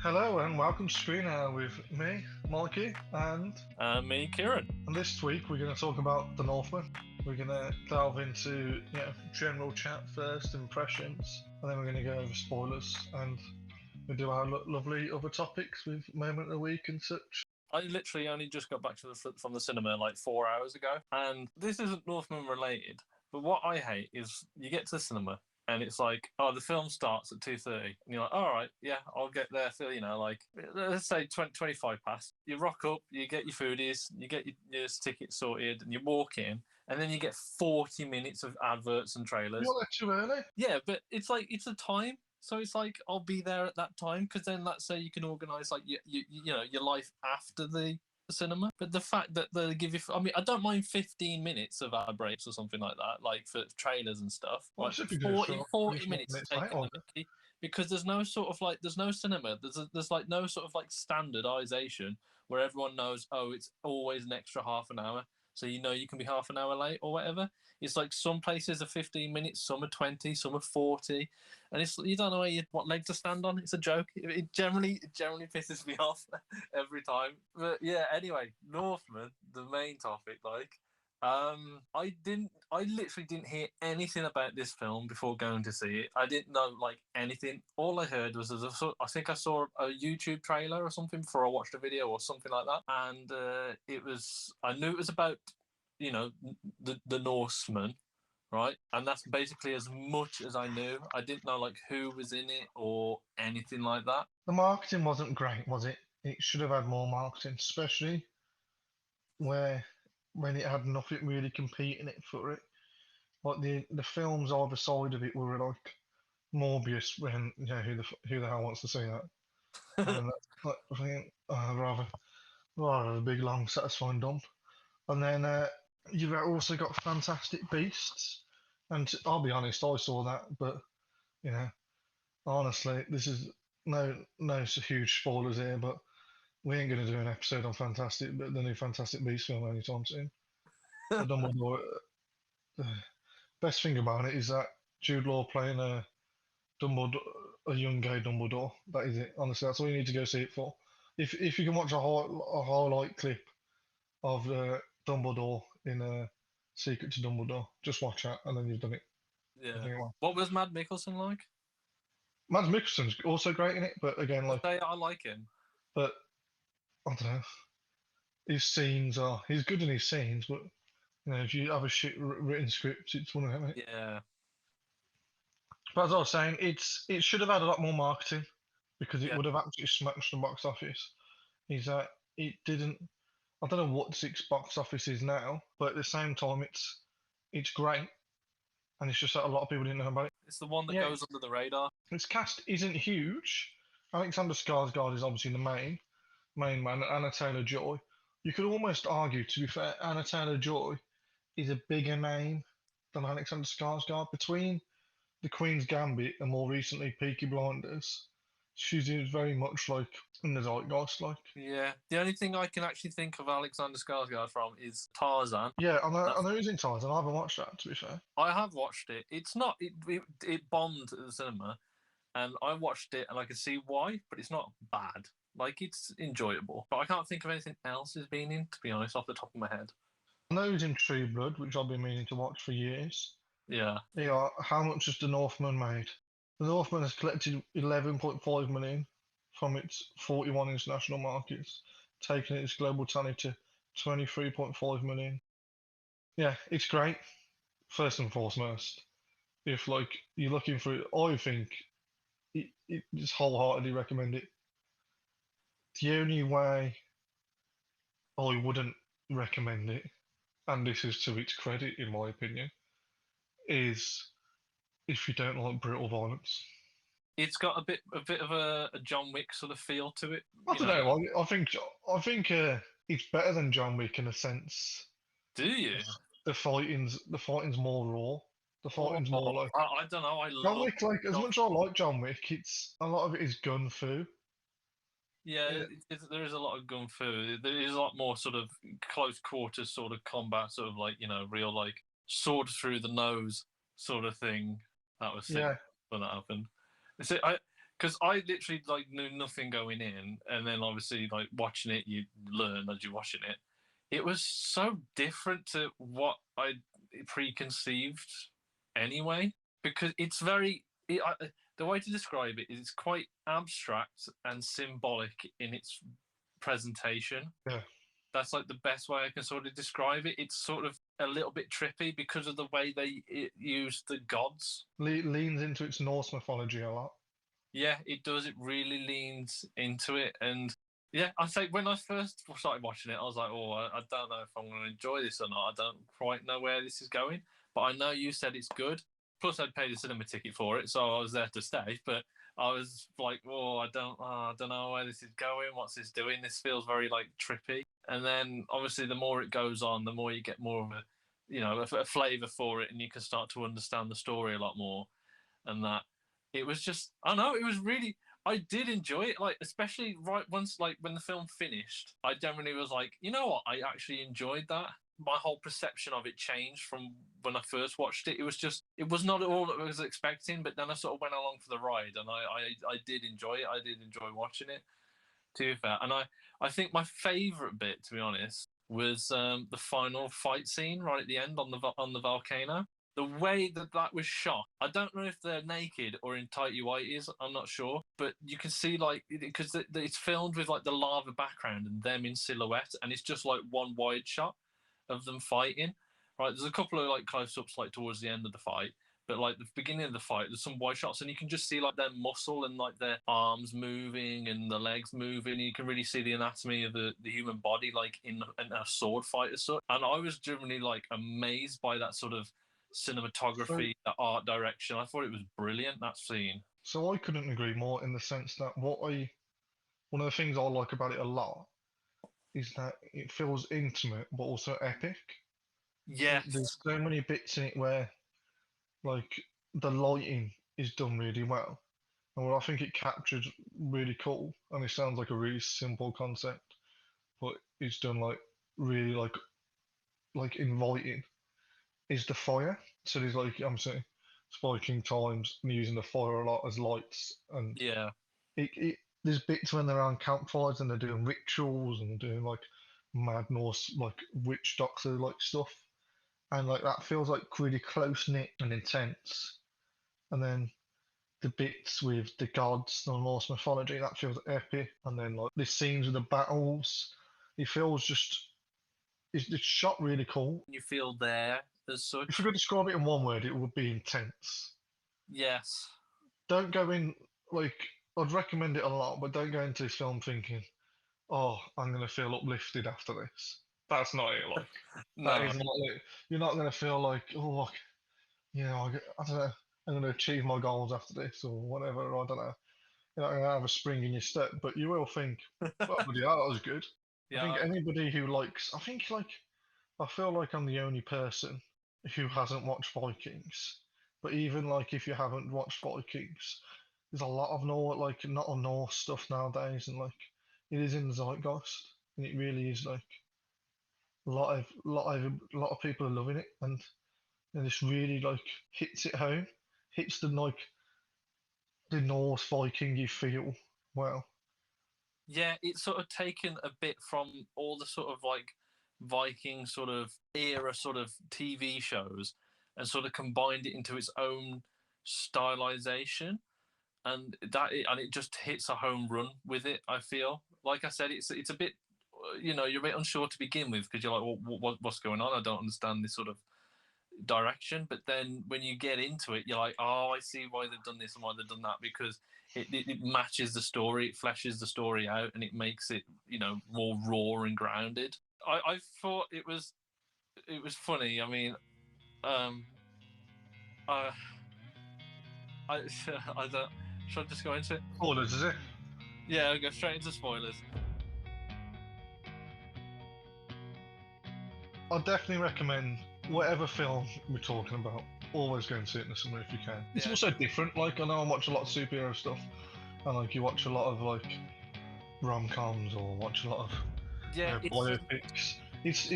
Hello and welcome to ScreenHour with me, Mikey, Me, Kieran. and this week we're going to talk about The Northman. We're going to delve into general chat first, impressions, and then we're going to go over spoilers, and we do our lovely other topics with moment of the week and such. I literally only just got back from the cinema like 4 hours ago, and this isn't Northman related, but what I hate is you get to the cinema and it's like, oh, the film starts at 2:30, and you're like, all right, yeah, I'll get there for, like, let's say 25 past. You rock up, you get your foodies, you get your ticket sorted, and you walk in, and then you get 40 minutes of adverts and trailers. You're too early. Yeah, but it's like, it's a time. So it's like, I'll be there at that time, because then let's say you can organise like your life after the cinema. But the fact that they give you, I mean, I don't mind 15 minutes of ad breaks or something like that, like for trailers and stuff. Well, Like should be 40 minutes minutes taken the mickey, because there's no sort of like, there's no cinema. There's like no sort of like standardisation where everyone knows, oh, it's always an extra half an hour. So you can be half an hour late or whatever. It's like some places are 15 minutes, some are 20, some are 40, and it's, you don't know what leg to stand on. It's a joke. It generally pisses me off every time. But yeah, anyway, Northman, the main topic. I literally didn't hear anything about this film before going to see it. I didn't know like anything. All I heard was I think I saw a YouTube trailer or something before I watched a video or something like that, and I knew it was about the Norseman, right? And that's basically as much as I knew. I didn't know like who was in it or anything like that. The marketing wasn't great, was it? It should have had more marketing, especially when it had nothing really competing it for it. Like the films either side of it were like Morbius, when who the hell wants to see that? And like, I think rather a big long satisfying dump. And then you've also got Fantastic Beasts, and I'll be honest, I saw that, but you know, honestly, this is no huge spoilers here, but we ain't going to do an episode on the new Fantastic Beasts film anytime soon. The Dumbledore. The best thing about it is that Jude Law playing a Dumbledore, a young gay Dumbledore. That is it. Honestly, that's all you need to go see it for. If you can watch a highlight clip of Dumbledore in Secret to Dumbledore, just watch that, and then you've done it. Yeah. What was Mads Mikkelsen like? Mads Mikkelsen's also great in it, but again, I like him. But I don't know. He's good in his scenes, but if you have a shit written script, it's one of them. Yeah. But as I was saying, it should have had a lot more marketing, because it would have absolutely smashed the box office. It didn't. I don't know what its box office is now, but at the same time, it's great, and it's just that a lot of people didn't know about it. It's the one that goes under the radar. Its cast isn't huge. Alexander Skarsgård is obviously the main man. Anna Taylor-Joy. You could almost argue, to be fair, Anna Taylor-Joy is a bigger name than Alexander Skarsgård. Between The Queen's Gambit and more recently Peaky Blinders, she's very much like in the zeitgeist. Yeah, the only thing I can actually think of Alexander Skarsgård from is Tarzan. Yeah, I know he's in Tarzan. I haven't watched that, to be fair. I have watched it. It's not it bombed at the cinema, and I watched it and I can see why, but it's not bad. Like, it's enjoyable, but I can't think of anything else he's been in, to be honest, off the top of my head. I know he's in True Blood, which I've been meaning to watch for years. Yeah. Yeah. How much has The Northman made? The Northman has collected 11.5 million from its 41 international markets, taking its global tally to 23.5 million. Yeah, it's great. First and foremost, if you're looking for it, I think just wholeheartedly recommend it. The only way I wouldn't recommend it, and this is to its credit in my opinion, is if you don't like brutal violence. It's got a bit of a John Wick sort of feel to it. I don't know. I think it's better than John Wick in a sense. Do you? The fighting's more raw. The fighting's more like. I don't know. John Wick, as much as I like John Wick, it's a lot of it is gun fu. Yeah, there is a lot of gun fu. There is a lot more sort of close quarters sort of combat, sort of like, real like sword through the nose sort of thing. That was sick when that happened. because I literally like knew nothing going in, and then obviously like watching it, you learn as you're watching it. It was so different to what I preconceived anyway, because it's very. The way to describe it is it's quite abstract and symbolic in its presentation. Yeah. That's like the best way I can sort of describe it. It's sort of a little bit trippy because of the way they use the gods. Leans into its Norse mythology a lot. Yeah, it does. It really leans into it. And yeah, I think when I first started watching it, I was like, oh, I don't know if I'm going to enjoy this or not. I don't quite know where this is going. But I know you said it's good. Plus, I'd paid a cinema ticket for it, so I was there to stay. But I was like, oh, I don't know where this is going. What's this doing? This feels very like trippy. And then obviously, the more it goes on, the more you get more of a flavour for it, and you can start to understand the story a lot more. And that it was just, I don't know, it was really, I did enjoy it. Like, especially right once, like when the film finished, I generally was like, you know what, I actually enjoyed that. My whole perception of it changed from when I first watched it. It was just, it was not all that I was expecting, but then I sort of went along for the ride, and I did enjoy it. I did enjoy watching it, to be fair. And I think my favourite bit, to be honest, was the final fight scene right at the end on the volcano. The way that was shot, I don't know if they're naked or in tighty whities. I'm not sure, but you can see like because it's filmed with like the lava background and them in silhouette, and it's just like one wide shot of them fighting. Right, there's a couple of like close-ups like towards the end of the fight, but like the beginning of the fight, there's some wide shots, and you can just see like their muscle and like their arms moving and the legs moving. You can really see the anatomy of the human body, like in a sword fight as such. And I was generally like amazed by that sort of cinematography, the art direction. I thought it was brilliant, that scene. So I couldn't agree more in the sense that one of the things I like about it a lot is that it feels intimate but also epic. There's Yes. so many bits in it where like the lighting is done really well. And what I think it captures really cool, and it sounds like a really simple concept, but it's done like really like inviting, is the fire. So there's like I'm saying spiking times and using the fire a lot as lights, and Yeah. there's bits when they're on campfires and they're doing rituals and they're doing like mad Norse like witch doctor like stuff, and like that feels like really close knit and intense. And then the bits with the gods and Norse mythology, that feels epic. And then like the scenes of the battles, it feels just it's shot really cool. You feel there as If such. you could describe it in one word, it would be intense. Yes. Don't go in like I'd recommend it a lot, but don't go into this film thinking, "Oh, I'm gonna feel uplifted after this." That's not it. Like that No. is not it. You're not gonna feel like, "Oh, I don't know, I'm gonna achieve my goals after this or whatever." I don't know. You're not gonna have a spring in your step, but you will think, "Well, bloody hell, that was good." I Yeah. think anybody who likes, I think like I feel like I'm the only person who hasn't watched Vikings. But even like if you haven't watched Vikings, there's a lot of like not a Norse stuff nowadays, and like it is in the zeitgeist, and it really is like a lot of people are loving it, and this really like hits it home, hits the Norse Viking you feel well. Yeah, it's sort of taken a bit from all the sort of like Viking sort of era sort of TV shows and sort of combined it into its own stylization, and it just hits a home run with it. I feel like I said, it's a bit, you're a bit unsure to begin with because you're like, well, what's going on? I don't understand this sort of direction. But then when you get into it, you're like, oh, I see why they've done this and why they've done that, because it matches the story, it fleshes the story out, and it makes it more raw and grounded. I thought it was funny. I mean, um, I I I don't. Should I just go into it? Spoilers, is it? Yeah, I'll go straight into spoilers. I definitely recommend whatever film we're talking about. Always go and see it in the cinema if you can. It's Yeah. also different. Like I know I watch a lot of superhero stuff, and like you watch a lot of like rom-coms or watch a lot of Yeah, biopics. It's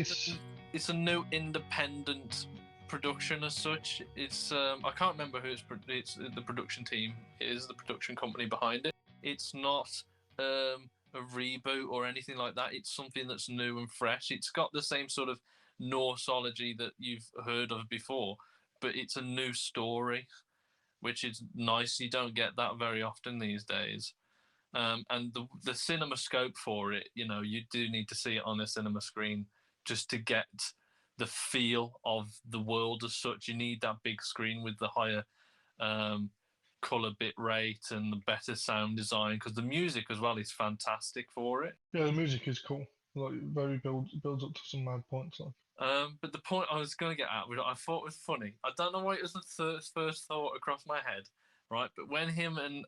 it's a new independent production as such. It's I can't remember who it's the production team is, the production company behind it. It's not a reboot or anything like that. It's something that's new and fresh. It's got the same sort of Norseology that you've heard of before, but it's a new story, which is nice. You don't get that very often these days. And the cinema scope for it, you do need to see it on a cinema screen just to get the feel of the world as such. You need that big screen with the higher color bit rate and the better sound design, because the music as well is fantastic for it. Yeah, the music is cool. Like, very builds up to some mad points. Like. But the point I was going to get at, which I thought was funny, I don't know why it was the first thought across my head, right? But when him and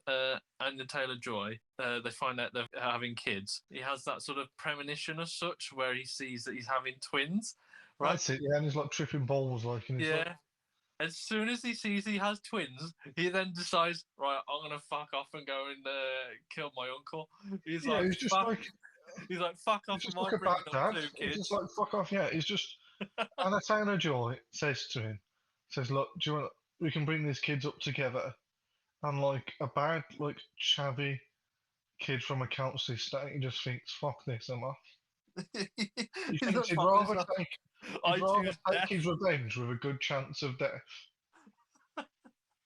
Anya Taylor-Joy, they find out they're having kids, he has that sort of premonition as such where he sees that he's having twins, right? That's it, yeah, and he's like tripping balls, like, and yeah. Like... As soon as he sees he has twins, he then decides, right, I'm gonna fuck off and go and kill my uncle. He's like, he's just fuck. like, he's like, fuck off! He's just Am like I a bad bringing up dad. two kids? He's just like, fuck off. Yeah, he's just. Anna Taylor-Joy says to him, look, do you want? We can bring these kids up together, and like a bad, like chavvy kid from a council estate, he just thinks, fuck this, I'm off. He thinks he'd rather take his revenge with a good chance of death,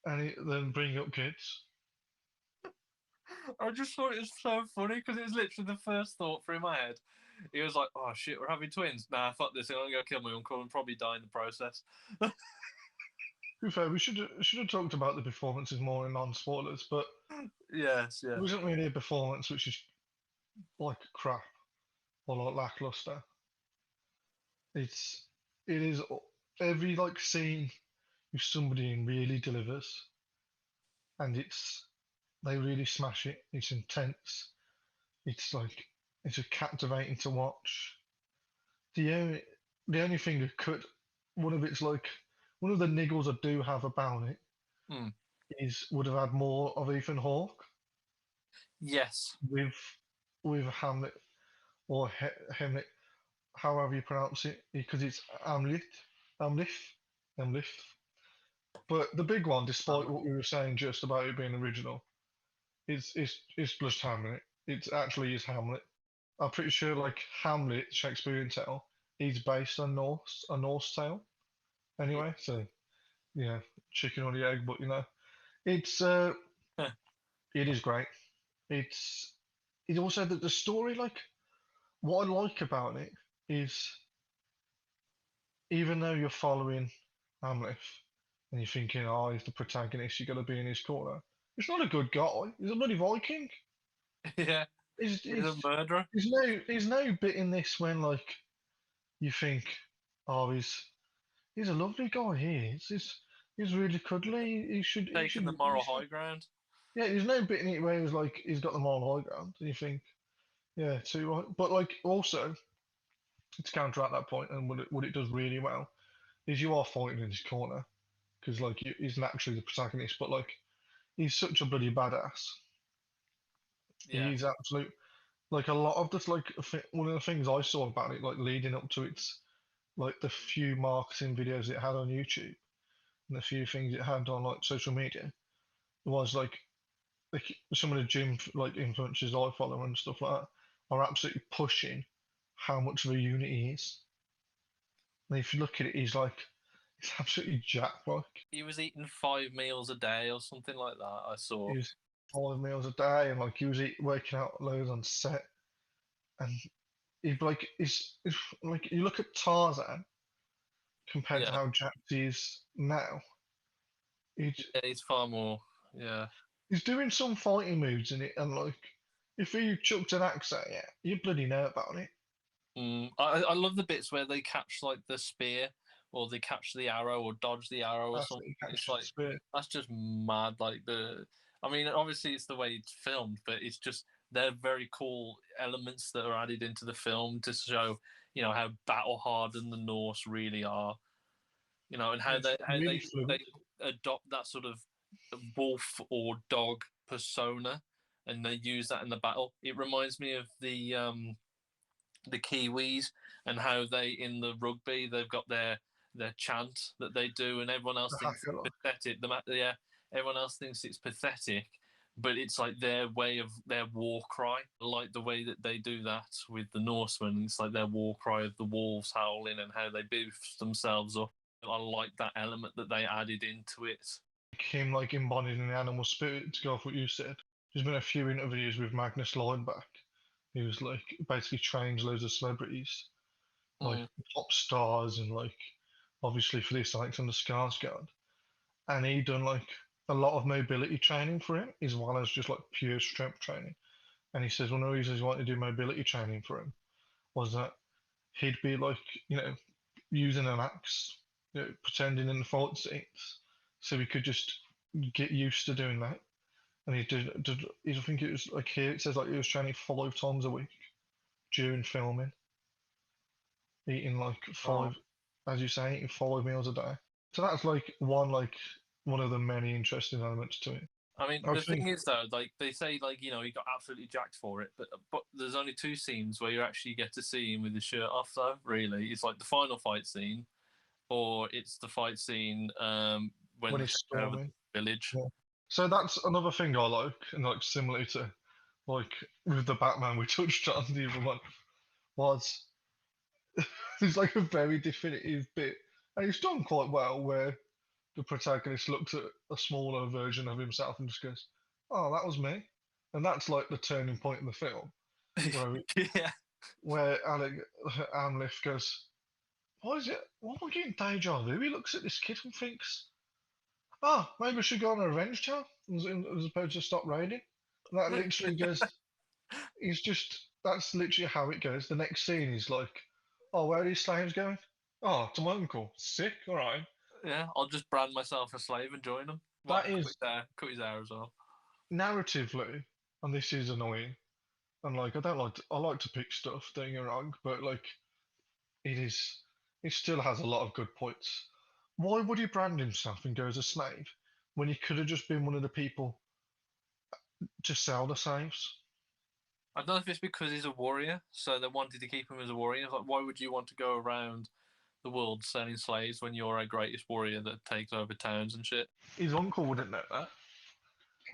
than bring up kids. I just thought it was so funny because it was literally the first thought through my head. He was like, "Oh shit, we're having twins. Nah, fuck this. I'm gonna go kill my uncle and probably die in the process." To be fair, we should have talked about the performances more in non-spoilers, but yes, yeah, it wasn't really a performance which is like crap or like lackluster. It is every like scene with somebody in really delivers, and they really smash it. It's intense. It's just captivating to watch. The only thing that could one of the niggles I do have about it is would have had more of Ethan Hawke. Yes. With Hamlet or Hamlet, however you pronounce it, because it's Hamlet. But the big one, despite what we were saying just about it being original, it's just Hamlet. It actually is Hamlet. I'm pretty sure like Hamlet, Shakespearean tale, is based on a Norse tale. Anyway, so yeah, chicken or the egg, but it's it is great. It's also the story, like what I like about it is even though you're following Hamlet and you're thinking, oh, he's the protagonist, you got to be in his corner. He's not a good guy. He's a bloody Viking. Yeah. He's a murderer. There's no bit in this when like you think, oh, he's a lovely guy here. He's really cuddly. He should taking the moral high ground. Yeah, there's no bit in it where he's got the moral high ground, and you think, yeah, too right. But like also to counteract that point, and what it does really well is you are fighting in his corner because like he's naturally the protagonist, but like he's such a bloody badass. Yeah. He's absolute. Like a lot of this, like one of the things I saw about it, like leading up to its, like the few marketing videos it had on YouTube, and the few things it had on like social media, was like some of the gym like influencers I follow and stuff like that are absolutely pushing how much of a unit he is. And if you look at it, he's absolutely jacked. Like he was eating 5 meals a day or something like that. I saw. He was 5 meals a day, and like he was working out loads on set, and he's like you look at Tarzan compared to how jacked he is now. He's far more. Yeah. He's doing some fighting moves in it, and like if he chucked an axe at you, you bloody know about it. I love the bits where they catch like the spear, or they catch the arrow, or dodge the arrow, or something. It's like that's just mad. Like I mean, obviously it's the way it's filmed, but it's just they're very cool elements that are added into the film to show how battle hardened the Norse really are. And how they adopt that sort of wolf or dog persona, and they use that in the battle. It reminds me of the Kiwis and how they in the rugby they've got their chant that they do, and everyone else thinks it's pathetic. Everyone else thinks it's pathetic, but it's like their way of their war cry, like the way that they do that with the Norsemen. It's like their war cry of the wolves howling and how they boost themselves up. I like that element that they added into it. Him like embodying the animal spirit, to go off what you said. There's been a few interviews with Magnus Lydback, who's like basically trains loads of celebrities, like pop stars, and like obviously for this Alexander Skarsgård, and he done like a lot of mobility training for him as well as just like pure strength training. And he says one of the reasons he wanted to do mobility training for him was that he'd be like, using an axe, pretending in the fight scenes, so he could just get used to doing that. And he did I think it was like here it says like he was training 5 times a week during filming, eating like as you say, eating 5 meals a day. So that's like one of the many interesting elements to it. I mean, the thing is though, like they say, like he got absolutely jacked for it, but there's only 2 scenes where you actually get to see him with his shirt off. Though, really, it's like the final fight scene, or it's the fight scene when he's storming the village. Yeah. So that's another thing I like, and like similar to like with the Batman we touched on the other one, was there's like a very definitive bit, and it's done quite well, where the protagonist looks at a smaller version of himself and just goes, "Oh, that was me," and that's like the turning point in the film, where Amleth goes, "Why is it? Why am I getting deja vu?" He looks at this kid and thinks, "Oh, maybe I should go on a revenge tour as opposed to stop raiding." That literally goes. That's literally how it goes. The next scene is like, "Oh, where are these slaves going?" "Oh, to my uncle." "Sick, all right." Yeah, I'll just brand myself a slave and join them. That is cut his hair as well. Narratively, and this is annoying, and like I like to pick stuff, don't get me wrong, but like it still has a lot of good points. Why would he brand himself and go as a slave when he could have just been one of the people to sell the slaves? I don't know if it's because he's a warrior, so they wanted to keep him as a warrior. Like, why would you want to go around the world selling slaves when you're a greatest warrior that takes over towns and shit? His uncle wouldn't know that.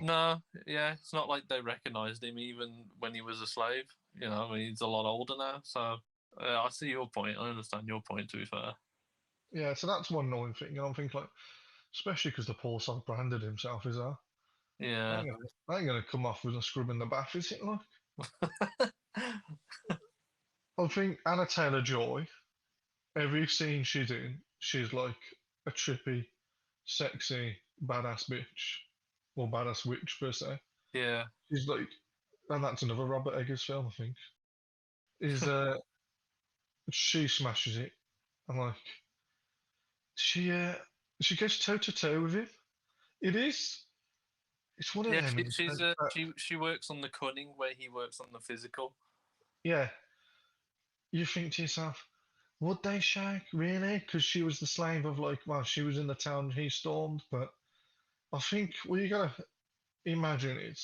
No, yeah, it's not like they recognised him even when he was a slave. He's a lot older now, so I see your point. I understand your point, to be fair. Yeah, so that's one annoying thing, and I'm thinking, like, especially because the poor son branded himself as that. Yeah. I ain't gonna come off with a scrub in the bath, is it? Like, I think Anna Taylor-Joy, every scene she's in, she's like a trippy, sexy, badass bitch, or badass witch per se. Yeah. She's like, and that's another Robert Eggers film, I think. She smashes it, and like she goes toe to toe with him. It's one of them. She works on the cunning where he works on the physical. Yeah. You think to yourself, would they shag really? Because she was the slave of she was in the town he stormed. But I think you gotta imagine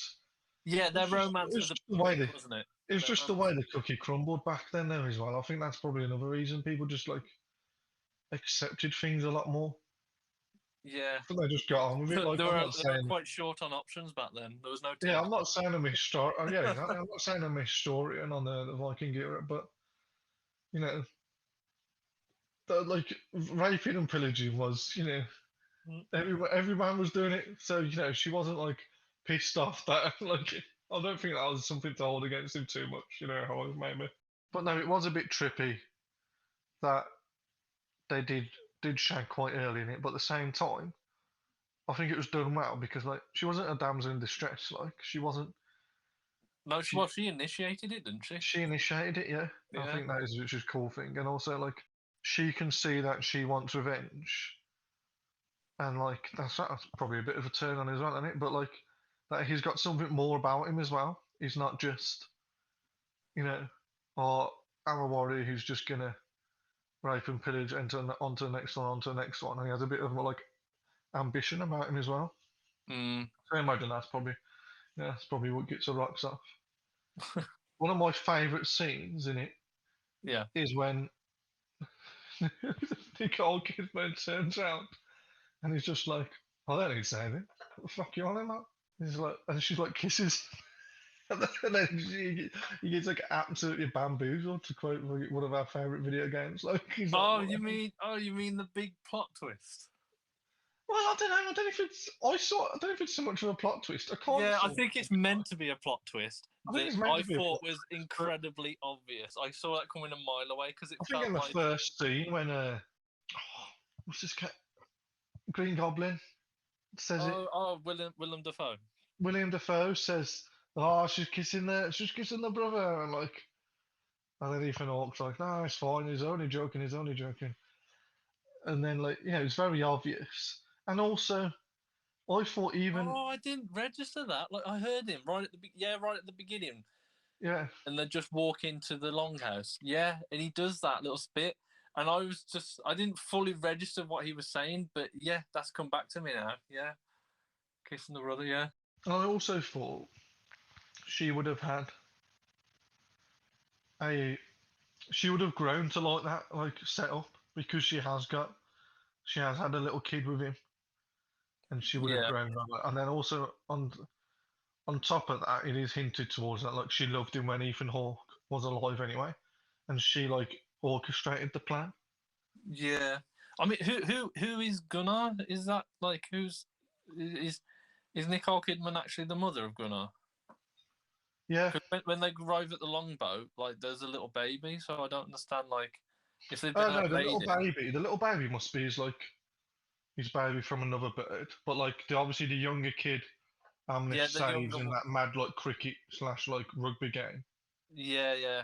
their romance was wasn't it? It's just the way the cookie crumbled back then, though, as well. I think that's probably another reason people just accepted things a lot more. Yeah, I think they just got on with it. They were quite short on options back then. There was no. Yeah, I'm not saying I'm a historian. Yeah, exactly. I'm not saying I'm a historian on the Viking era, but raping and pillaging was, every man was doing it. So she wasn't pissed off that I don't think that was something to hold against him too much. How it made me. But no, it was a bit trippy that they did shag quite early in it, but at the same time, I think it was done well because she wasn't a damsel in distress. She wasn't. No, she initiated it, didn't she? She initiated it, yeah. I think that is which is a cool thing, and also she can see that she wants revenge, and that's probably a bit of a turn on his well, isn't it? But that he's got something more about him as well. He's not just, or our warrior who's just gonna rape and pillage, enter onto the next one, onto the next one, and he has a bit of more ambition about him as well. Mm. So I imagine that's probably what gets the rocks off. One of my favourite scenes in it, is when Nicole Kidman turns around and he's just like, I don't need to say anything. What the fuck you on about? He's like, and she's like kisses. And then he gets like absolutely bamboozled, to quote one of our favorite video games. Like, he's like, Oh, you mean the big plot twist? well, I don't know. I don't know if it's. I don't know if it's so much of a plot twist. I can't. Yeah, I think it's meant to be a plot twist I think that it's meant I to be a thought plot was twist, but incredibly obvious. I saw that coming a mile away because it I think felt in the like first scene when what's this cat? Green Goblin says it. Willem Dafoe. William Dafoe says, "Oh, she's kissing the brother," and like, and then Ethan Hawke's like, "No, it's fine. He's only joking. He's only joking." And then like, it's very obvious. And also, I thought even Oh, I didn't register that. Like I heard him right at the beginning, yeah, and then just walk into the longhouse. Yeah, and he does that little spit, and I didn't fully register what he was saying, but yeah, that's come back to me now. Yeah, kissing the brother. Yeah, I also thought she would have had a she would have grown to like that like setup because she has had a little kid with him and she would have yeah, grown on that. And then also on top of that, it is hinted towards that like she loved him when Ethan Hawke was alive anyway, and she like orchestrated the plan. yeah. I mean, who is Gunnar? Is that like is is Nicole Kidman actually the mother of Gunnar? Yeah, Because when they arrive at the longboat, like there's a little baby, so I don't understand like if they've been oh no, out raiding. the little baby must be his baby from another bird, but like obviously the younger kid Amleth Yeah, the saves younger. in that mad like cricket slash like rugby game. Yeah, yeah,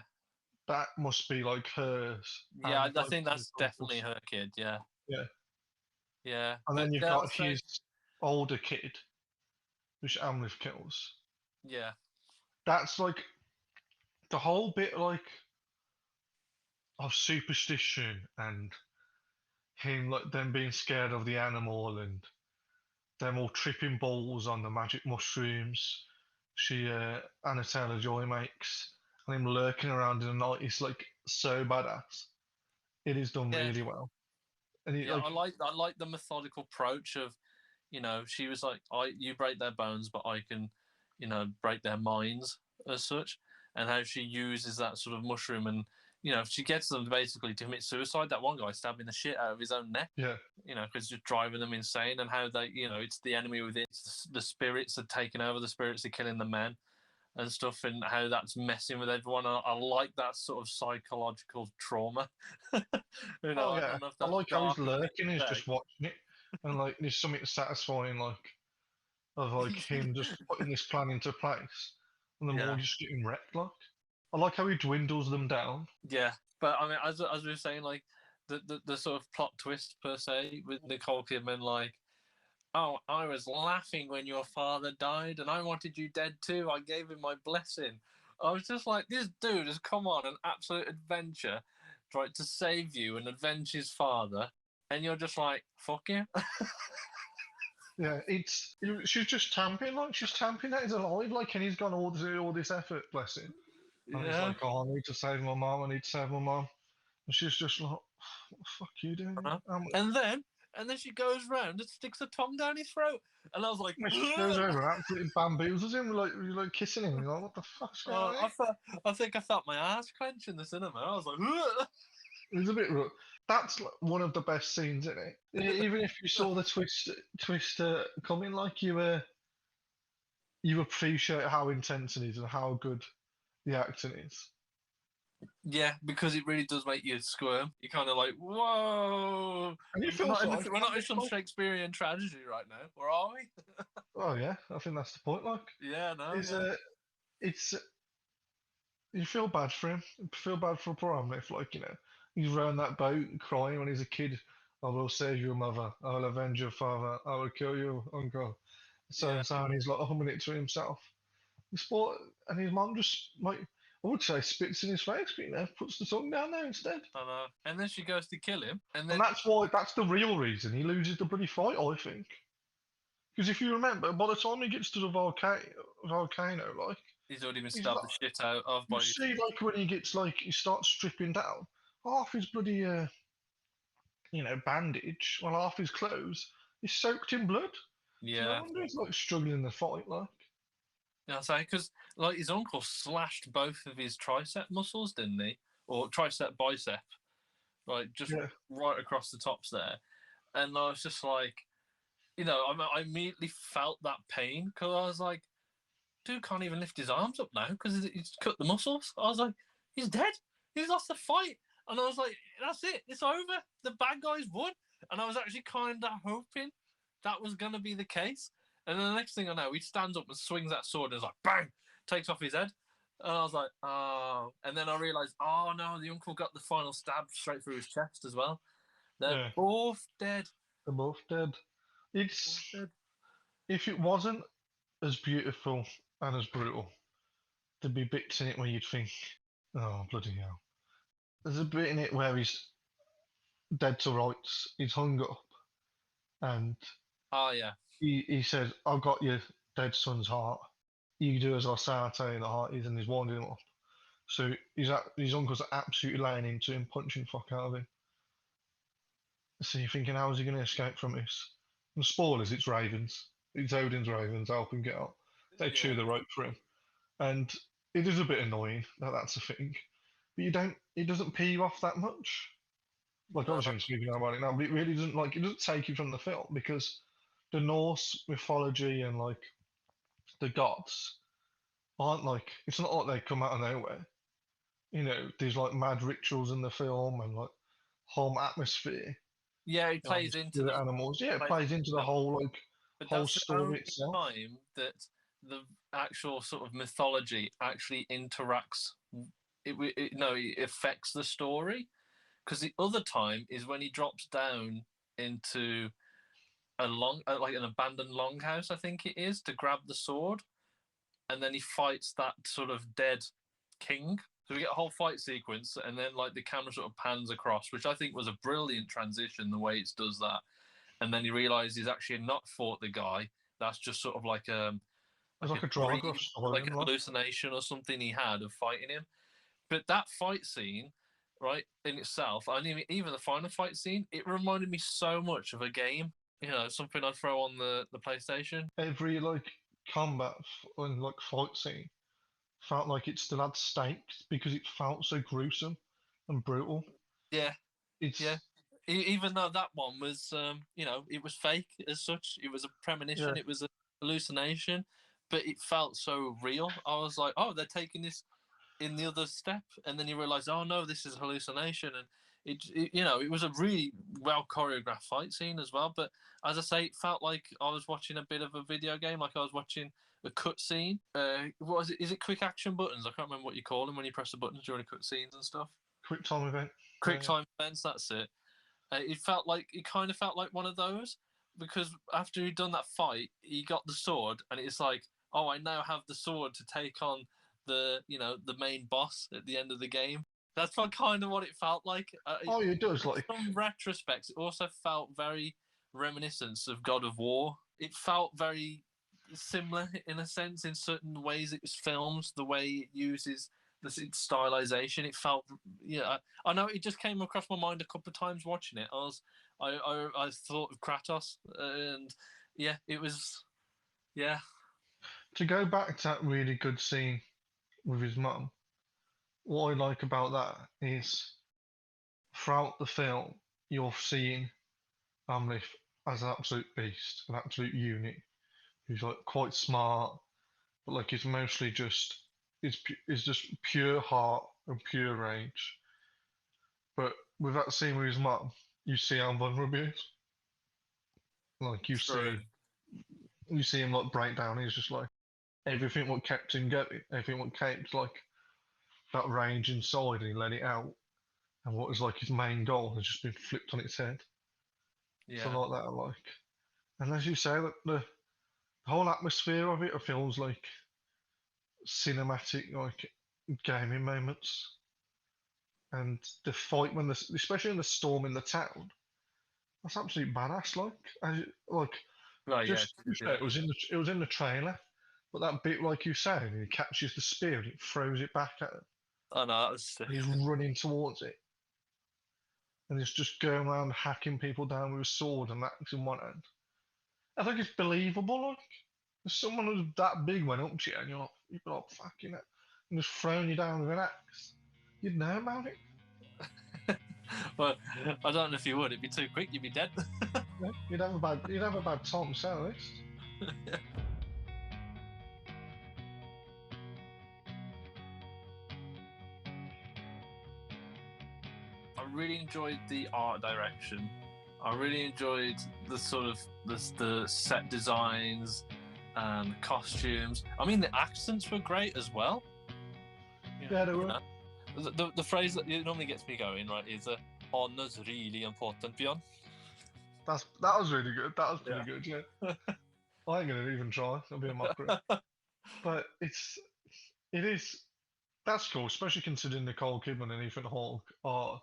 That must be like hers yeah. and I like think his that's definitely uncle's. her kid. Yeah, Yeah. yeah. And But then you've yeah, I'll got say his older kid, which Amleth kills. yeah, That's like the whole bit like of superstition and him like them being scared of the animal and them all tripping balls on the magic mushrooms Anna Taylor Joy makes and him lurking around in the night is like so badass. It is done yeah, really well. And it yeah. like I like the methodical approach of, she was like, you break their bones, but I can, break their minds as such, and how she uses that sort of mushroom and. She gets them basically to commit suicide. That one guy stabbing the shit out of his own neck. yeah. Because just driving them insane, and how they, it's the enemy within. It's the spirits are taking over. The spirits are killing the men and stuff, and how that's messing with everyone. I like that sort of psychological trauma. Oh I yeah. don't know if I that's like how he's dark of me lurking, he's to just watching it. And like there's something satisfying like of like say. him just putting this plan into place. And the more Yeah, you just getting wrecked like. I like how he dwindles them down. yeah. But I mean, as we were saying, like the sort of plot twist per se with Nicole Kidman, like, oh, I was laughing when your father died, and I wanted you dead too. I gave him my blessing. I was just like, this dude has come on an absolute adventure, tried to save you and avenge his father, and you're just like, fuck you. Yeah, she's just tamping like she's tamping that he's alive like and he's gone all this effort, bless him. And he's Yeah. like, oh, I need to save my mom, I need to save my mom. And she's just like, what the fuck you doing? And then she goes round and sticks her tongue down his throat, and I was like, She goes over and absolutely bamboozles him, like you're like kissing him. You're like, what the fuck's going on? I think I felt my ass clench in the cinema. I was like, It's a bit rough. That's like one of the best scenes in it. Even if you saw the twist coming, like you appreciate how intense it is and how good the acting is. yeah, because it really does make you squirm. You're kind of like, whoa. And you We're feel not, in, sorry we're for not in some him. Shakespearean tragedy right now, or are we? Oh yeah, I think that's the point. Like, Yeah, no, is yeah. it's you feel bad for him. You feel bad for poor Amleth, like he's around that boat crying when he's a kid. I will save your mother. I will avenge your father. I will kill your uncle. So Yeah, and so, and he's like humming it to himself. And his mom just like I would say spits in his face, but puts the tongue down there instead. I know. And then she goes to kill him, and And then that's the real reason he loses the bloody fight, I think. Because if you remember, by the time he gets to the volcano, like he's already been he's stabbed not. the shit out of You by. see, like when he gets like he starts stripping down, half his bloody bandage. Well, half his clothes is soaked in blood. So no Yeah. wonder he's like struggling in the fight. Like, Yeah, I say because like his uncle slashed both of his tricep muscles, didn't he? Or tricep bicep, like just yeah, right across the tops there. And I was just like, I immediately felt that pain because I was like, dude can't even lift his arms up now because he's cut the muscles. I was like, he's dead. He's lost the fight. And I was like, that's it. It's over. The bad guys won. And I was actually kind of hoping that was going to be the case. And then the next thing I know, he stands up and swings that sword and is like, bang, takes off his head. And I was like, oh. And then I realized, oh no, the uncle got the final stab straight through his chest as well. They're yeah, both dead. they're both dead. It's Both dead. if it wasn't as beautiful and as brutal, there'd be bits in it where you'd think, oh bloody hell. There's a bit in it where he's dead to rights. He's hung up, and Oh, yeah. he says, "I've got your dead son's heart. You do as I say. I tell you the heart is," and he's winding him up. So his uncle's absolutely laying into him, punching the fuck out of him. So you're thinking, how is he going to escape from this? And spoilers, it's Ravens. It's Odin's Ravens. Help him get out. They chew Yeah. the rope for him, and it is a bit annoying that that's a thing. But you don't. It doesn't pee you off that much. Like No. obviously I'm speaking about it now, but it really doesn't like it doesn't take you from the film because the Norse mythology and like the gods aren't like it's not like they come out of nowhere. There's like mad rituals in the film and like whole atmosphere Yeah, it and plays into spirit animals. Yeah, it plays plays into into the the film. whole But whole that's the story only itself. time that the actual sort of mythology actually interacts. It affects the story because the other time is when he drops down into like an abandoned longhouse, I think it is, to grab the sword, and then he fights that sort of dead king. So we get a whole fight sequence, and then like the camera sort of pans across, which I think was a brilliant transition the way it does that. And then he realizes he's actually not fought the guy. That's just sort of There's like a like a dream, Drago story like and a like hallucination or something he had of fighting him. But that fight scene, right, in itself, I mean, even the final fight scene, it reminded me so much of a game. Something I'd throw on the PlayStation. every like combat and like fight scene felt like it still had stakes because it felt so gruesome and brutal. Yeah, yeah. It's Even though that one was, it was fake as such. It was a yeah, premonition. It was a hallucination, but it felt so real. I was like, oh, they're taking this in the other step, and then you realize, oh no, this is a hallucination, and it was a really well choreographed fight scene as well. But as I say, it felt like I was watching a bit of a video game, like I was watching a cut scene. What is it? Is it quick action buttons? I can't remember what you call them when you press the buttons during cut scenes and stuff. quick time event. Quick time events. That's it. It kind of felt like one of those because after he'd done that fight, he got the sword, and it's like, oh, I now have the sword to take on the main boss at the end of the game. That's kind of what it felt like. Oh, it does. In Like, some retrospects, it also felt very reminiscent of God of War. It felt very similar in a sense in certain ways it was filmed, the way it uses its stylization. It felt, yeah. I know it just came across my mind a couple of times watching it. I thought of Kratos, and yeah, it was, yeah, to go back to that really good scene with his mum, what I like about that is throughout the film, you're seeing Amleth as an absolute beast, an absolute unit who's like quite smart, but like he's mostly just is just pure heart and pure rage. But with that scene with his mum, you see how vulnerable he is. Like true. you see him like break down. He's just like everything what kept him going, everything what kept like that rage inside, and he let it out. And what was like his main goal has just been flipped on its head. So Yeah. like that, I like. And as you say, that the whole atmosphere of it feels like cinematic, like gaming moments. And the fight especially in the storm in the town, that's absolutely badass. Like Oh yeah, just to be fair, yeah. it was in the trailer, but that bit, like you said, he catches the spear and it throws it back at him. Oh no, that was sick. And he's running towards it, and he's just going around hacking people down with a sword and axe in one hand. I think it's believable. Like, if someone who's that big went up to you and you'd be like, fucking it, and just throwing you down with an axe, you'd know about it. Well, I don't know if you would. It'd be too quick. You'd be dead. Yeah, you'd have a bad time, say at least. I really enjoyed the art direction. I really enjoyed the sort of the set designs and the costumes. I mean, the accents were great as well. Yeah, they were. The phrase that normally gets me going, right, is "honor's really important, Bjorn." That was really good. That was pretty good. Yeah. I ain't gonna even try. It'll be a mockery. But it is. That's cool, especially considering Nicole Kidman and Ethan Hawke are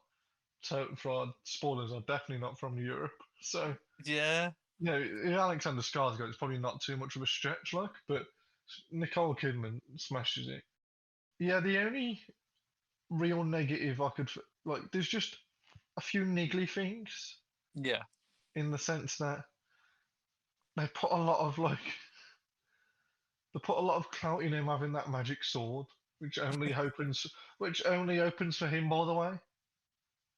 total fraud. Spoilers are definitely not from Europe. So Yeah. you know, Alexander Skarsgård is probably not too much of a stretch, like, but Nicole Kidman smashes it. Yeah, the only real negative I could like, there's just a few niggly things. Yeah. In the sense that they put a lot of clout in him having that magic sword, which only opens for him, by the way,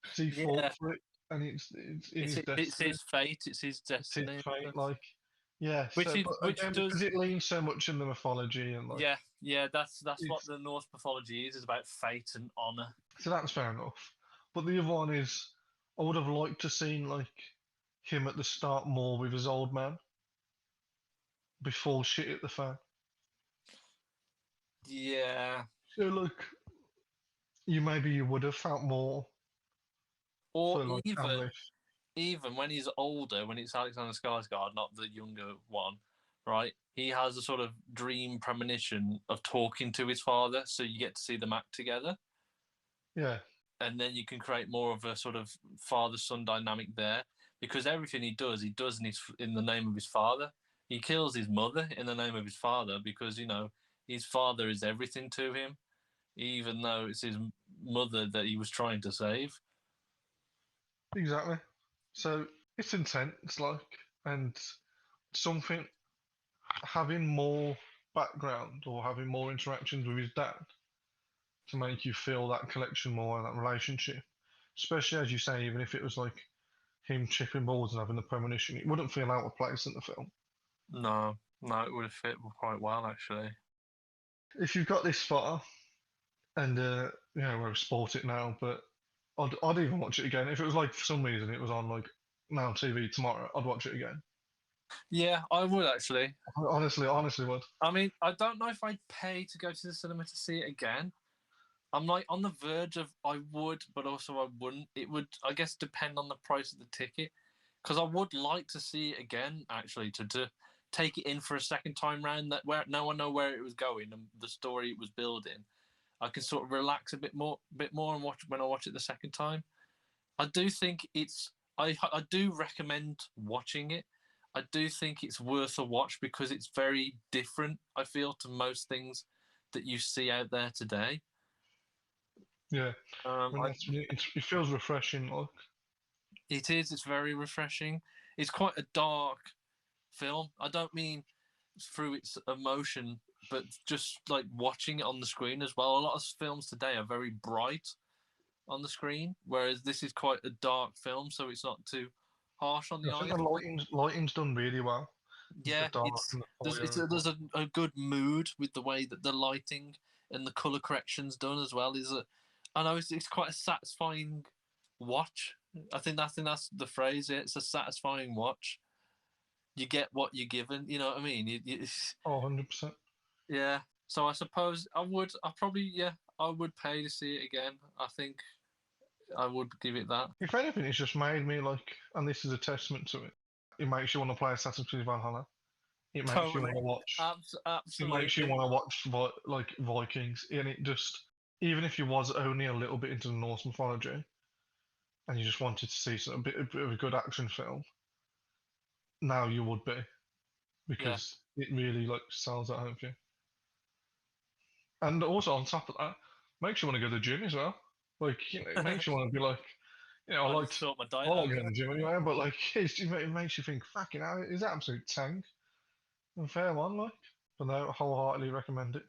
because he fought for it, and it's his destiny. It's his fate. It's his destiny. It's his fate, like, yeah. Which Again, does, because it leans so much in the mythology and like, yeah. That's what the Norse mythology is about fate and honor. so that's fair enough. But the other one is, I would have liked to seen like him at the start more with his old man before shit hit the fan. Yeah. So look, you would have felt more. Or for, like, even when he's older, when it's Alexander Skarsgård, not the younger one, right? He has a sort of dream premonition of talking to his father, so you get to see them act together. Yeah. And then you can create more of a sort of father-son dynamic there, because everything he does in the name of his father. He kills his mother in the name of his father because, his father is everything to him, even though it's his mother that he was trying to save. Exactly. So it's intense, like, and something having more background or having more interactions with his dad to make you feel that connection more and that relationship. Especially as you say, even if it was like him chipping balls and having the premonition, it wouldn't feel out of place in the film. No, it would have fit quite well actually. If you've got this far, and we'll sport it now, but I'd even watch it again if it was like for some reason it was on like Now TV tomorrow. I'd watch it again. Yeah, I would actually. Honestly would. I mean, I don't know if I'd pay to go to the cinema to see it again. I'm like on the verge of I would, but also I wouldn't. It would, I guess, depend on the price of the ticket, because I would like to see it again. Actually, to take it in for a second time round, that where now I know where it was going and the story it was building, I can sort of relax a bit more and watch when I watch it the second time. I do think I do recommend watching it. I do think it's worth a watch because it's very different, I feel, to most things that you see out there today. Yeah, it feels refreshing. Like, it is. It's very refreshing. It's quite a dark film. I don't mean through its emotion, but just like watching it on the screen as well. A lot of films today are very bright on the screen, whereas this is quite a dark film, so it's not too harsh on the I think eyes. the lighting's done really well. Yeah, there's a good mood with the way that the lighting and the color correction's done as well. I know it's quite a satisfying watch. I think that's the phrase. Yeah, it's a satisfying watch. You get what you're given. You know what I mean? 100%. Yeah. So I suppose I would pay to see it again. I think I would give it that. If anything, it's just made me like, and this is a testament to it. It makes you want to play Assassin's Creed Valhalla. It makes you want to watch. Absolutely. It makes you want to watch like Vikings, and it just, even if you was only a little bit into the Norse mythology, and you just wanted to see a bit of a good action film, now you would be, because it really like sells that home for you. And also on top of that, makes you want to go to the gym as well. Like, it makes you want to be like, You know, I just sort my I diet like out. going to the gym anyway, but like it makes you think, fucking hell, is that absolute tank? And fair one, like, but no, wholeheartedly recommend it.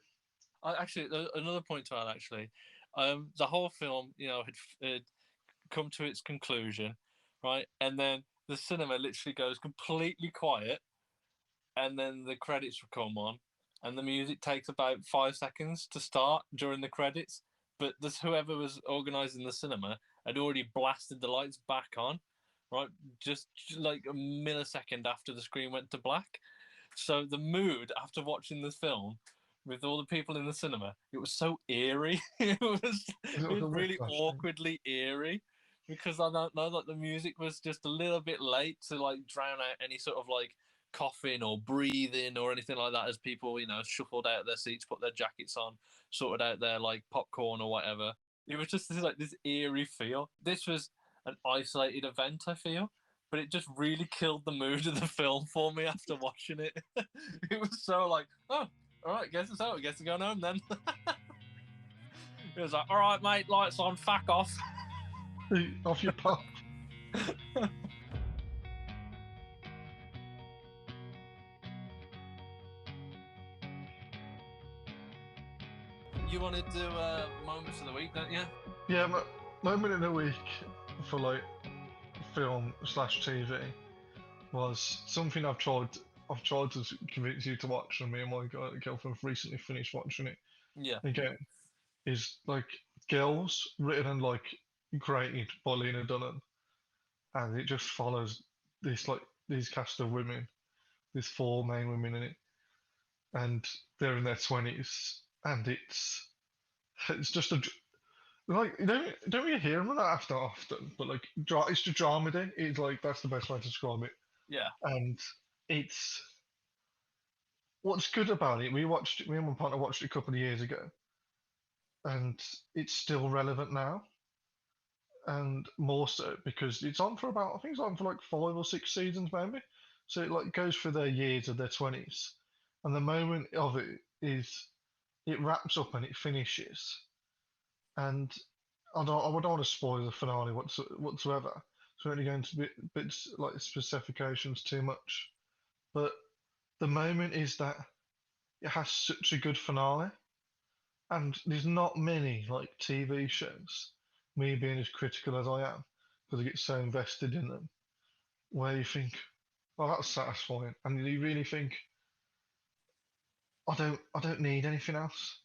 Actually, another point to add. Actually, the whole film, had come to its conclusion, right? And then the cinema literally goes completely quiet, and then the credits will come on, and the music takes about 5 seconds to start during the credits. But this whoever was organising the cinema had already blasted the lights back on, right? Just like a millisecond after the screen went to black. So the mood after watching this film with all the people in the cinema, it was so eerie. Is it It like was a really whiplash thing? awkwardly eerie because I don't know, like the music was just a little bit late to like drown out any sort of like coughing or breathing or anything like that as people, shuffled out of their seats, put their jackets on, sorted out their like popcorn or whatever. It was just this eerie feel. This was an isolated event, I feel, but it just really killed the mood of the film for me after watching it. It was so like, oh, all right, guess it's out. I guess we're going home then. It was like, all right, mate, lights on, fuck off. Off your pop. You want to do moments of the week, don't you? Yeah, my moment of the week for like film slash TV was something I've tried to convince you to watch, and me and my girlfriend have recently finished watching it Yeah. again. Is like Girls, written and like created by Lena Dunham, and it just follows these cast of women, these four main women in it, and they're in their 20s, and it's just a like you don't really hear them that often, but like it's a dramedy. It's like that's the best way to describe it, Yeah. and it's what's good about it. Me and my partner watched it a couple of years ago, and it's still relevant now, and more so because it's on for about I think it's on for like 5 or 6 seasons maybe. So it like goes through their years of their 20s, and the moment of it is it wraps up and it finishes, and I don't want to spoil the finale whatsoever. So we're only going to bits like specifications too much, but the moment is that it has such a good finale, and there's not many like TV shows. Me being as critical as I am, because I get so invested in them, where you think, "Oh, that's satisfying," and you really think, I don't need anything else."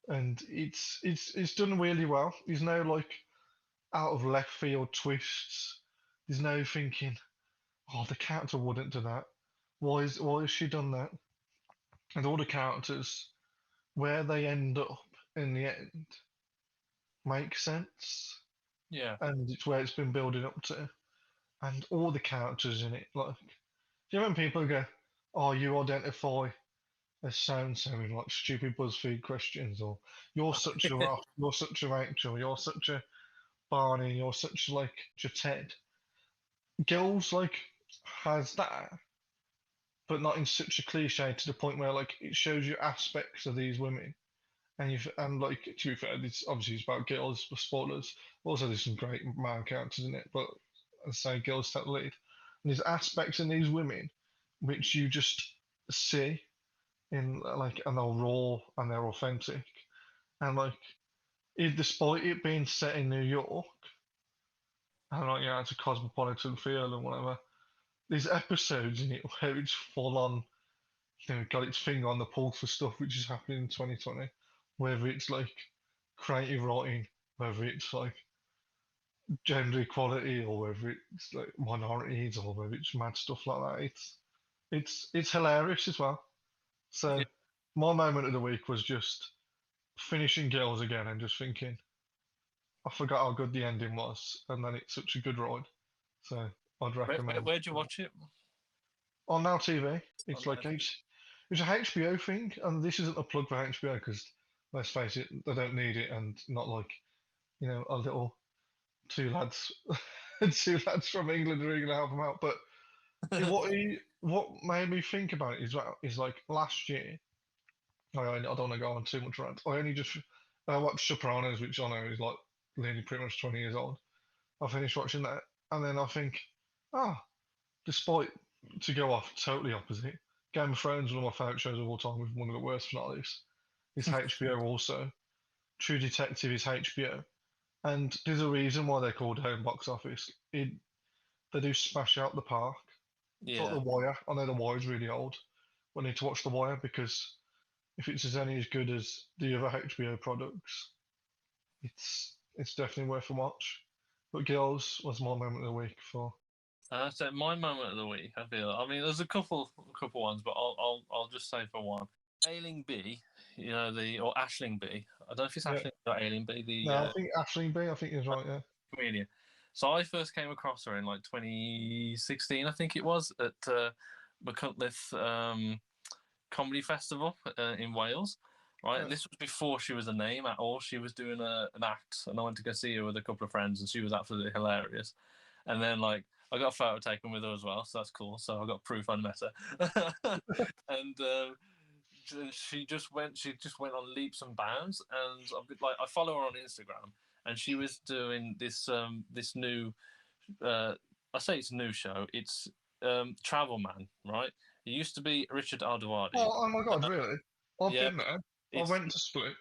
And it's done really well. There's no like out of left field twists. There's no thinking, "Oh, the character wouldn't do that. Why has she done that?" And all the characters, where they end up in the end, makes sense, Yeah. and it's where it's been building up to. And all the characters in it, like, do you know when people go, "Oh, you identify as so and so," in like stupid BuzzFeed questions, or "You're such a Ross, you're such a Rachel, you're such a Barney, you're such like a Ted." Girls like has that, but not in such a cliche to the point where like it shows you aspects of these women, and like to be fair, it's obviously it's about girls, for spoilers. Also, there's some great man characters in it, but I say girls take the lead. And there's aspects in these women which you just see in like, and they're raw and they're authentic, and like, despite it being set in New York, and like it's a cosmopolitan feel and whatever. There's episodes in it where it's full on, got its finger on the pulse for stuff which is happening in 2020, whether it's like creative writing, whether it's like gender equality, or whether it's like minorities, or whether it's mad stuff like that. It's hilarious as well. Yeah. So my moment of the week was just finishing Girls again and just thinking, I forgot how good the ending was, and then it's such a good ride. So I'd recommend. Where'd you watch it? On Now TV, On it's like there. it's a HBO thing, and this isn't a plug for HBO because let's face it, they don't need it, and not like a little two lads, two lads from England are going to help them out. But what made me think about it is like last year. I don't want to go on too much rant. I only just watched Sopranos, which I know is like nearly pretty much 20 years old, I finished watching that, and then I think, ah, despite to go off totally opposite, Game of Thrones, one of my favourite shows of all time, with one of the worst finales. It's HBO also. True Detective is HBO, and there's a reason why they're called home box office. They do smash out the park. It's like Yeah. The Wire. I know The Wire's really old. We need to watch The Wire because if it's any as good as the other HBO products, it's definitely worth a watch. But Girls was my moment of the week for. So my moment of the week, I feel. I mean, there's a couple ones, but I'll just say for one, Ailing B, or Ashling B. I don't know if it's Yeah. Ashling or Ailing B, the No, I think Aisling B. I think he's right. Yeah. comedian. So I first came across her in like 2016, I think it was, at Machynlleth Comedy Festival in Wales. Right, Yeah. and this was before she was a name at all. She was doing an act, and I went to go see her with a couple of friends, and she was absolutely hilarious. And then like I got a photo taken with her as well, so that's cool. So I got proof I met her. And she just went on leaps and bounds. And I follow her on Instagram, and she was doing this new. I say it's a new show. It's Travel Man, right? It used to be Richard Arduardi. Oh my God! Really? I've Yeah, been there. I it's went to Split.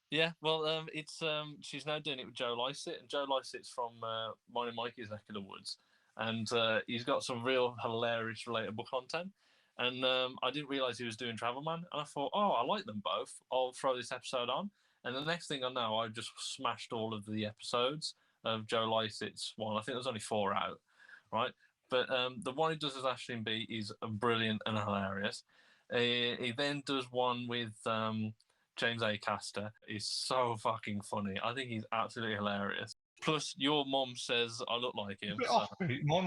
yeah. Well, it's she's now doing it with Joe Lycett, and Joe Lycett's from mine and Mikey's neck of the woods, and he's got some real hilarious, relatable content. And I didn't realize he was doing Travel Man, and I thought, oh, I like them both. I'll throw this episode on, and the next thing I know, I just smashed all of the episodes of Joe Lycett's one. I think there's only 4 out, right? But the one he does as Ashling B is brilliant and hilarious. He then does one with James Acaster. He's so fucking funny. I think he's absolutely hilarious. Plus, your mum says I look like him. Bit So offbeat. My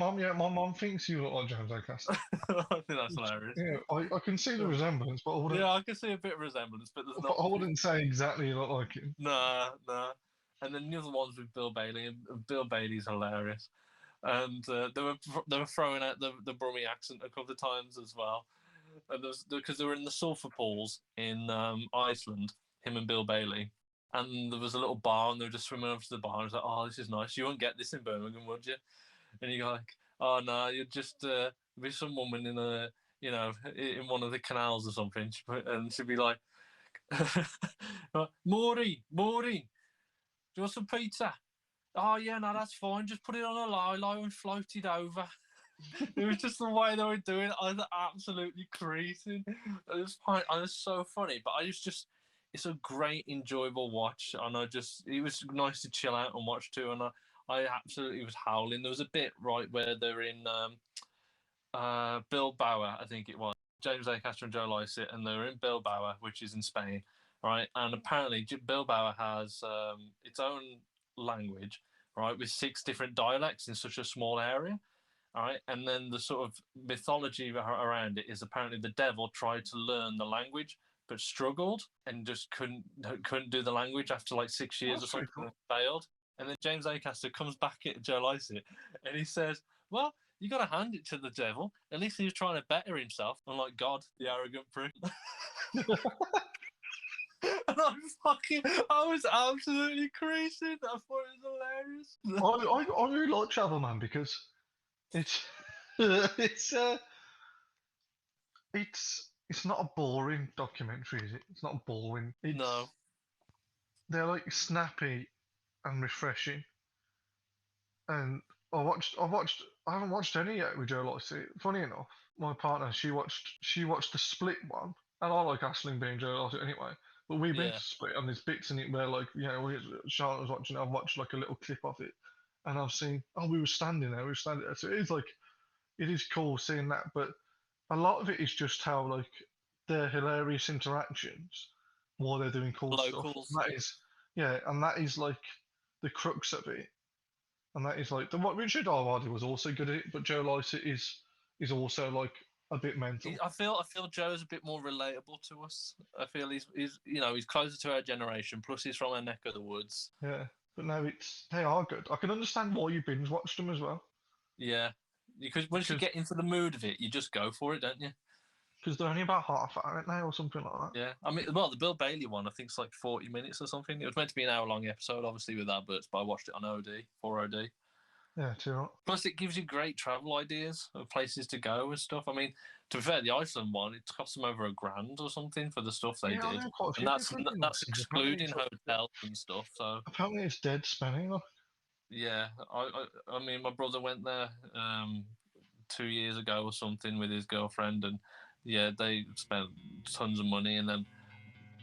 mum thinks you look like James Acaster. I think that's hilarious. Yeah, I can see the resemblance, but Yeah, I can see a bit of resemblance, but there's not. I wouldn't say exactly you look like him. Nah. And then the other ones with Bill Bailey, and Bill Bailey's hilarious. And they were throwing out the Brummie accent a couple of times as well. And because they were in the sulfur pools in Iceland, him and Bill Bailey, and there was a little bar, and they were just swimming over to the bar. And I was like, "Oh, this is nice. You won't get this in Birmingham, would you?" And you're like, "Oh no, you'd just be some woman in in one of the canals or something," and she'd be like, "Maury, do you want some pizza?" "Oh yeah, no, that's fine. Just put it on a lilo and float it over." It was just the way they were doing it. I was absolutely creasing. I was so funny, but it's a great, enjoyable watch. And it was nice to chill out and watch too. And I absolutely was howling. There was a bit right where they're in Bilbao, I think it was. James Acaster and Joe Lycett, and they were in Bilbao, which is in Spain, right? And apparently Bilbao has its own language, right, with 6 different dialects in such a small area. All right, and then the sort of mythology around it is apparently the devil tried to learn the language but struggled and just couldn't do the language after like 6 years or something, and failed. And then James Acaster comes back at Joe Lycett and he says, "Well, you got to hand it to the devil. At least he was trying to better himself, unlike God, the arrogant prick." And I was absolutely creasing. I thought it was hilarious. I really like Travel Man because it's it's it's not a boring documentary, is it? It's not boring. No. They're like snappy and refreshing. And I haven't watched any yet with Joe Lycett. Funny enough, my partner she watched the Split one, and I like Aisling being Joe Lycett anyway. But we've been Yeah. to Split, and there's bits in it where Charlotte was watching. I've watched like a little clip of it, and I've seen we were standing there. So it is cool seeing that, but a lot of it is just how like their hilarious interactions while they're doing cool Locals. stuff. And that is like the crux of it. And that is like what Richard Arwadi was also good at it, but Joe Lycett is also like a bit mental. I feel Joe's a bit more relatable to us. I feel he's he's closer to our generation. Plus, he's from our neck of the woods. Yeah, but no, they are good. I can understand why you binge watched them as well. Yeah, because once you get into the mood of it, you just go for it, don't you? Because they're only about half hour, aren't they, or something like that? Yeah, I mean, well, the Bill Bailey one, I think it's like 40 minutes or something. It was meant to be an hour-long episode, obviously with adverts, but I watched it on OD, 4OD. Yeah, too right. Plus, it gives you great travel ideas of places to go and stuff. I mean, to be fair, the Iceland one, it cost them over $1,000 or something for the stuff they Yeah, I did, know quite a few and that's people have been that's looking. Apparently excluding hotels and stuff. So apparently it's dead spending. Like, yeah, I mean, my brother went there 2 years ago or something with his girlfriend, and yeah, they spent tons of money, and then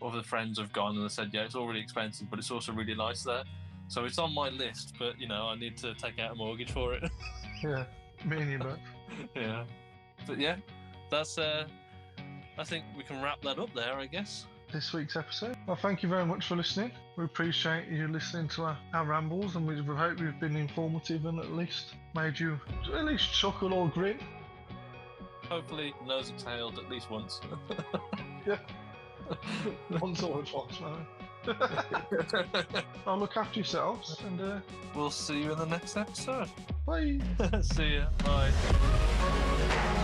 other friends have gone and they said, yeah, it's all really expensive, but it's also really nice there. So it's on my list, but I need to take out a mortgage for it. yeah, me and you both. Yeah, but yeah, that's. I think we can wrap that up there, I guess. This week's episode. Well, thank you very much for listening. We appreciate you listening to our rambles, and we hope we've been informative and at least made you at least chuckle or grin. Hopefully, nose exhaled at least once. Yeah. Once or twice, man. I'll look after yourselves, and we'll see you in the next episode. bye. See ya. Bye.